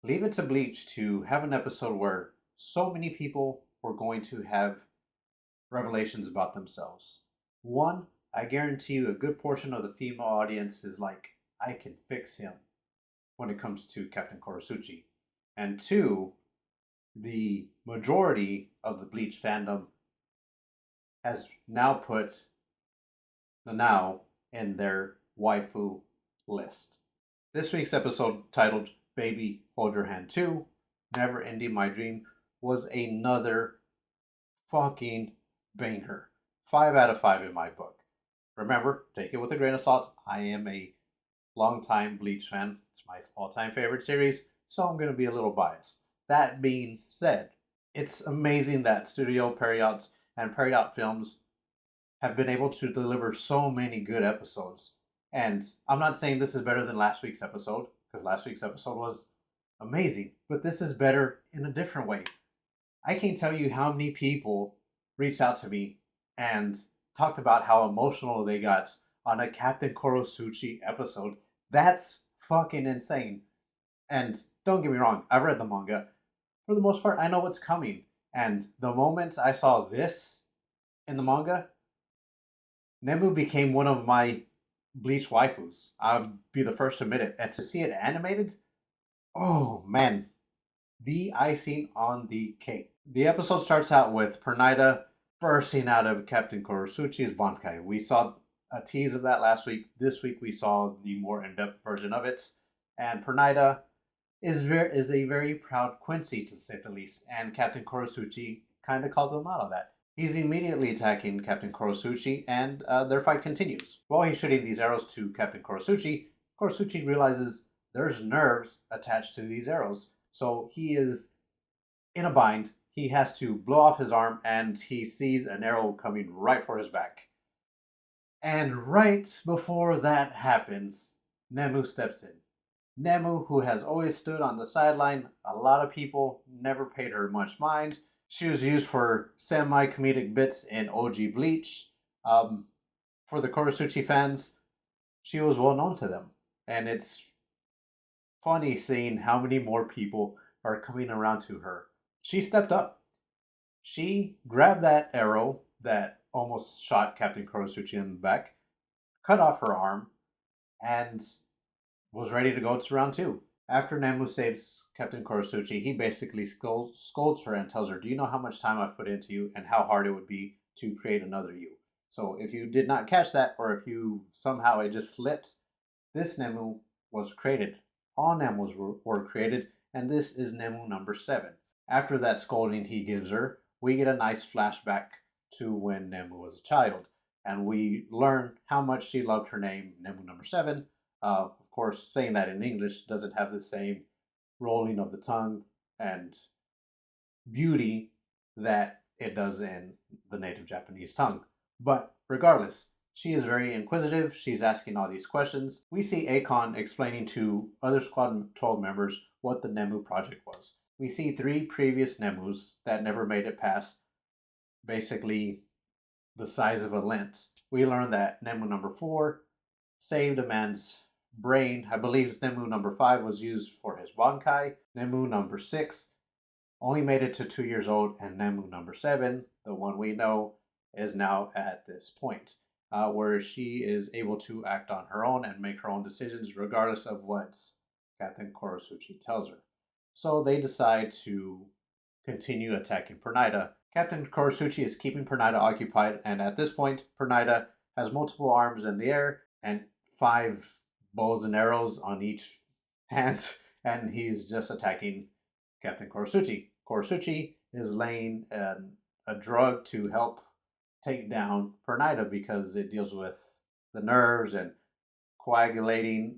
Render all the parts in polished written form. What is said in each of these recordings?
Leave it to Bleach to have an episode where so many people were going to have revelations about themselves. One, I guarantee you a good portion of the female audience is like, I can fix him when it comes to Captain Korosuchi. And two, the majority of the Bleach fandom has now put Nanao in their waifu list. This week's episode, titled Baby Hold Your Hand 2, Never Ending My Dream, was another fucking banger. 5 out of 5 in my book. Remember, take it with a grain of salt. I am a longtime Bleach fan. It's my all-time favorite series, so I'm going to be a little biased. That being said, it's amazing that Studio Period and Period Films have been able to deliver so many good episodes. And I'm not saying this is better than last week's episode, because last week's episode was amazing, but this is better in a different way. I can't tell you how many people reached out to me and talked about how emotional they got on a Captain Korosuchi episode. That's fucking insane. And don't get me wrong, I've read the manga. For the most part, I know what's coming. And the moment I saw this in the manga, Nemu became one of my Bleach waifus. I'll be the first to admit it. And to see it animated, oh man, the icing on the cake. The episode starts out with Pernida bursting out of Captain Korosuchi's Bankai. We saw a tease of that last week. This week we saw the more in-depth version of it. And Pernida is a very proud Quincy, to say the least. And Captain Korosuchi kind of called him out on that. He's immediately attacking Captain Korosuchi, and their fight continues. While he's shooting these arrows to Captain Korosuchi, Korosuchi realizes there's nerves attached to these arrows. So he is in a bind. He has to blow off his arm, and he sees an arrow coming right for his back. And right before that happens, Nemu steps in. Nemu, who has always stood on the sideline, a lot of people never paid her much mind. She was used for semi-comedic bits in OG Bleach. For the Korosuchi fans, she was well known to them. And it's funny seeing how many more people are coming around to her. She stepped up. She grabbed that arrow that almost shot Captain Korosuchi in the back, cut off her arm, and was ready to go to round 2. After Nemu saves Captain Korosuchi, he basically scolds her and tells her, do you know how much time I've put into you and how hard it would be to create another you? So if you did not catch that, or if you somehow it just slipped, this Nemu was created. All Nemus were created, and this is Nemu number 7. After that scolding he gives her, we get a nice flashback to when Nemu was a child, and we learn how much she loved her name, Nemu number 7. Of course, saying that in English doesn't have the same rolling of the tongue and beauty that it does in the native Japanese tongue. But regardless, she is very inquisitive. She's asking all these questions. We see Akon explaining to other Squad 12 members what the Nemu project was. We see 3 previous Nemus that never made it past basically the size of a lens. We learn that Nemu number 4 saved a man's brain. I believe Nemu number 5 was used for his Bankai. Nemu number 6 only made it to 2 years old, and Nemu number 7, the one we know, is now at this point where she is able to act on her own and make her own decisions regardless of what Captain Korosuchi tells her. So they decide to continue attacking Pernida. Captain Korosuchi is keeping Pernida occupied, and at this point, Pernida has multiple arms in the air and 5 bows and arrows on each hand, and he's just attacking Captain Korosuchi. Korosuchi is laying a drug to help take down Pernida because it deals with the nerves and coagulating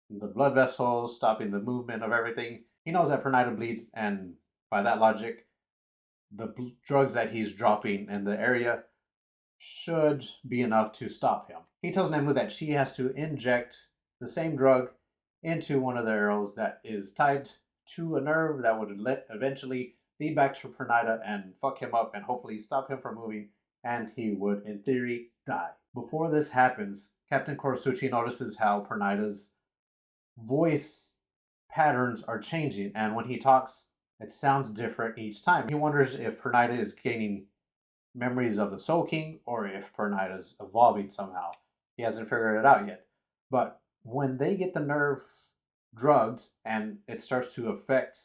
the blood vessels, stopping the movement of everything. He knows that Pernida bleeds, and by that logic, the drugs that he's dropping in the area should be enough to stop him. He tells Nemu that she has to inject the same drug into one of the arrows that is tied to a nerve that would eventually lead back to Pernida and fuck him up and hopefully stop him from moving, and he would, in theory, die. Before this happens, Captain Korosuchi notices how Pernida's voice patterns are changing, and when he talks, it sounds different each time. He wonders if Pernida is gaining memories of the Soul King or if Pernida is evolving somehow. He hasn't figured it out yet. But when they get the nerve drugged and it starts to affect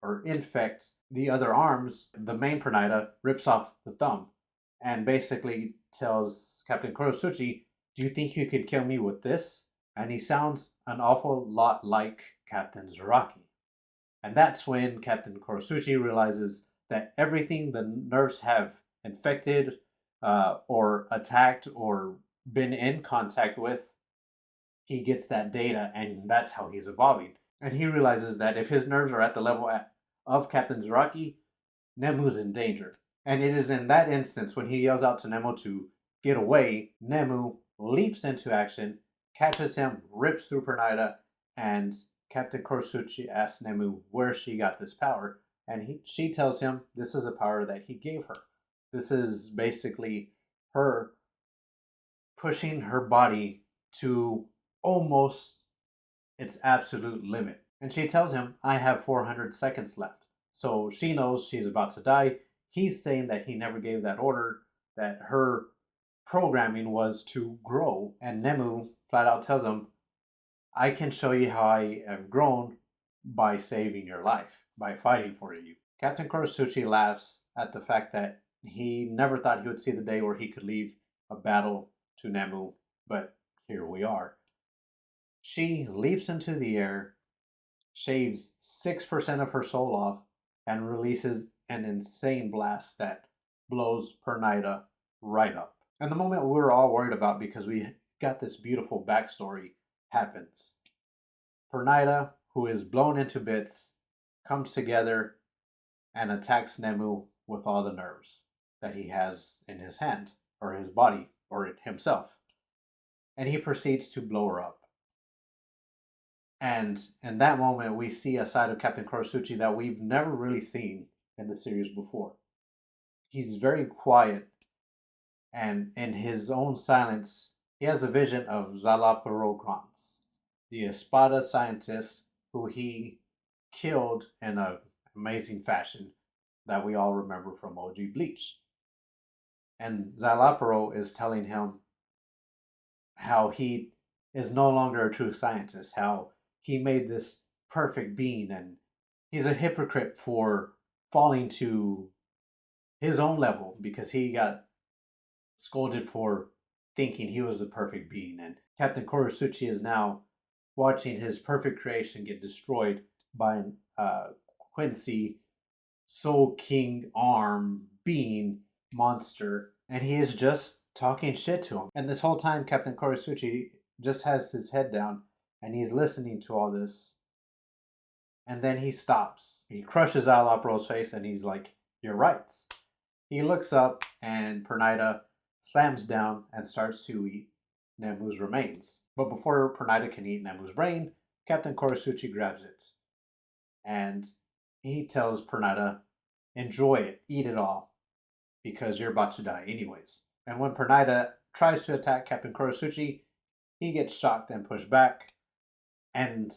or infect the other arms, the main Pernida rips off the thumb and basically tells Captain Kurosuchi, "Do you think you could kill me with this?" And he sounds an awful lot like Captain Zaraki. And that's when Captain Kurosuchi realizes that everything the nerves have infected or attacked or been in contact with, he gets that data, and that's how he's evolving. And he realizes that if his nerves are at the level of Captain Zaraki, Nemu's in danger. And it is in that instance when he yells out to Nemu to get away, Nemu leaps into action, catches him, rips through Pernida, and Captain Kurosuchi asks Nemu where she got this power. And she tells him this is a power that he gave her. This is basically her pushing her body to almost its absolute limit. And she tells him, I have 400 seconds left. So she knows she's about to die. He's saying that he never gave that order, that her programming was to grow. And Nemu flat out tells him, I can show you how I have grown by saving your life, by fighting for you. Captain Kurosuchi laughs at the fact that he never thought he would see the day where he could leave a battle to Nemu, but here we are. She leaps into the air, shaves 6% of her soul off, and releases an insane blast that blows Pernida right up. And the moment we were all worried about, because we got this beautiful backstory, happens. Pernida, who is blown into bits, comes together and attacks Nemu with all the nerves that he has in his hand, or his body, or himself. And he proceeds to blow her up. And in that moment, we see a side of Captain Kurosuchi that we've never really seen in the series before. He's very quiet, and in his own silence, he has a vision of Zalaparo Grants, the Espada scientist who he killed in an amazing fashion that we all remember from OG Bleach. And Zalaparo is telling him how he is no longer a true scientist, how he made this perfect being, and he's a hypocrite for falling to his own level because he got scolded for thinking he was the perfect being. And Captain Kurosuchi is now watching his perfect creation get destroyed by Quincy Soul King arm being monster, and he is just talking shit to him. And this whole time, Captain Kurosuchi just has his head down and he's listening to all this. And then he stops. He crushes Alapro's face and he's like, "You're right." He looks up and Pernida slams down and starts to eat Nemu's remains. But before Pernida can eat Nemu's brain, Captain Kurosuchi grabs it. And he tells Pernida, enjoy it, eat it all, because you're about to die anyways. And when Pernida tries to attack Captain Kurosuchi, he gets shocked and pushed back. And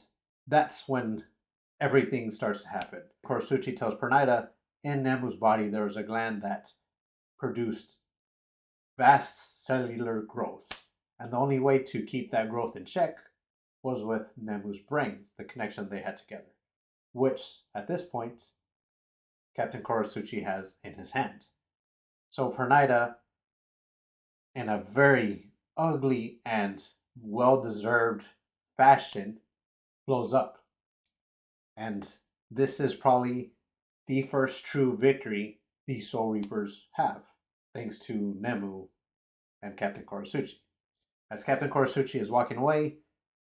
that's when everything starts to happen. Kurosuchi tells Pernida, in Nemu's body there was a gland that produced vast cellular growth. And the only way to keep that growth in check was with Nemu's brain, the connection they had together, which at this point, Captain Kurosuchi has in his hand. So Pernida, in a very ugly and well-deserved fashion, blows up. And this is probably the first true victory the Soul Reapers have, thanks to Nemu and Captain Kurosuchi. As Captain Kurosuchi is walking away,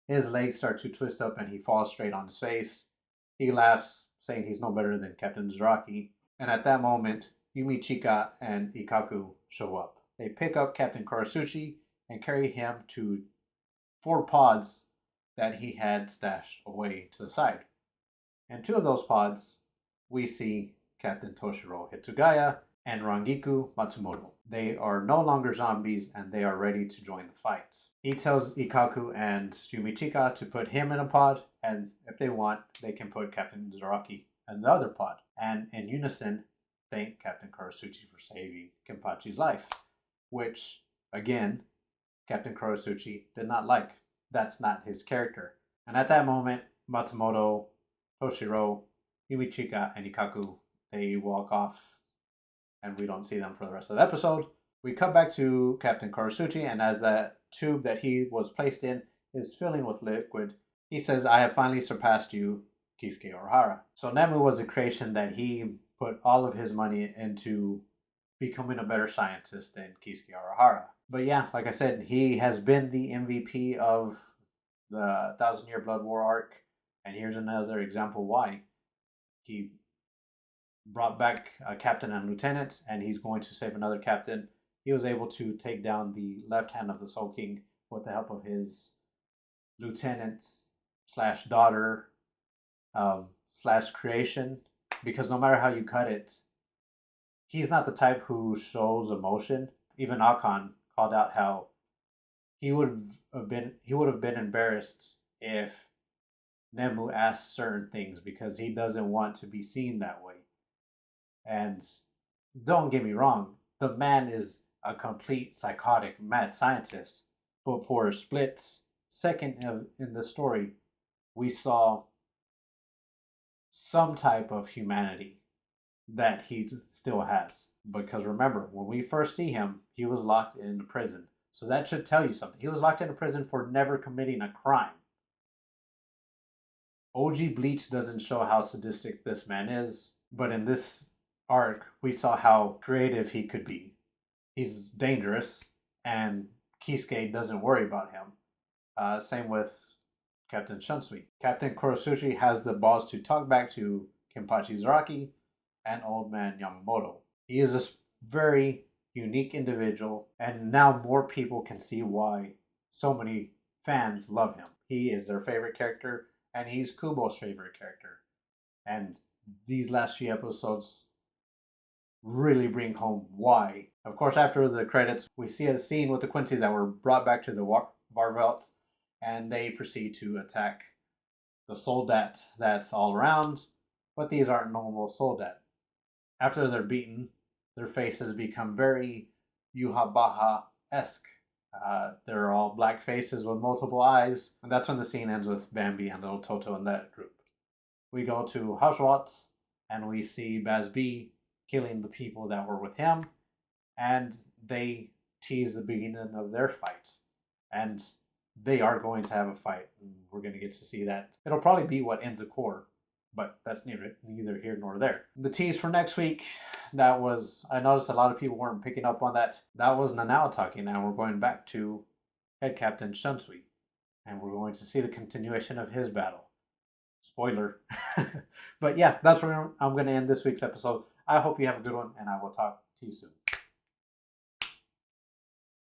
his legs start to twist up and he falls straight on his face. He laughs, saying he's no better than Captain Zaraki. And at that moment, Yumi Chika and Ikaku show up. They pick up Captain Kurosuchi and carry him to 4 pods that he had stashed away to the side. And 2 of those pods, we see Captain Toshiro Hitsugaya and Rangiku Matsumoto. They are no longer zombies and they are ready to join the fight. He tells Ikaku and Yumichika to put him in a pod, and if they want, they can put Captain Zaraki in the other pod. And in unison, thank Captain Kurotsuchi for saving Kenpachi's life, which, again, Captain Kurotsuchi did not like. That's not his character. And at that moment, Matsumoto, Toshiro, Yumichika, and Ikaku, they walk off and we don't see them for the rest of the episode. We cut back to Captain Kurotsuchi, and as that tube that he was placed in is filling with liquid, he says, "I have finally surpassed you, Kisuke Urahara." So Nemu was a creation that he put all of his money into becoming a better scientist than Kisuke Urahara. But yeah, like I said, he has been the MVP of the Thousand Year Blood War arc, and here's another example why. He brought back a captain and lieutenant, and he's going to save another captain. He was able to take down the left hand of the Soul King with the help of his lieutenant slash daughter slash creation, because no matter how you cut it, he's not the type who shows emotion. Even Akon called out how he would have been embarrassed if Nemu asked certain things because he doesn't want to be seen that way. And don't get me wrong, the man is a complete psychotic mad scientist. But for a split second in the story, we saw some type of humanity that he still has. Because remember, when we first see him, he was locked in a prison. So that should tell you something. He was locked in a prison for never committing a crime. OG Bleach doesn't show how sadistic this man is, but in this arc, we saw how creative he could be. He's dangerous, and Kisuke doesn't worry about him. Same with Captain Shunsui. Captain Kurotsuchi has the balls to talk back to Kenpachi Zaraki and Old Man Yamamoto. He is a very unique individual, and now more people can see why so many fans love him. He is their favorite character, and he's Kubo's favorite character. And these last few episodes really bring home why. Of course, after the credits, we see a scene with the Quincy's that were brought back to the Varvelt, and they proceed to attack the Soldat that's all around, but these aren't normal Soldat. After they're beaten, their faces become very Yuhabaha-esque. They're all black faces with multiple eyes, and that's when the scene ends with Bambi and little Toto in that group. We go to Hauswalt, and we see Baz B killing the people that were with him, and they tease the beginning of their fight. And they are going to have a fight, and we're going to get to see that. It'll probably be what ends the core, but that's neither here nor there. The tease for next week, I noticed a lot of people weren't picking up on that. That was Nanao talking, and we're going back to Head Captain Shunsui, and we're going to see the continuation of his battle. Spoiler. But yeah, that's where I'm going to end this week's episode. I hope you have a good one, and I will talk to you soon.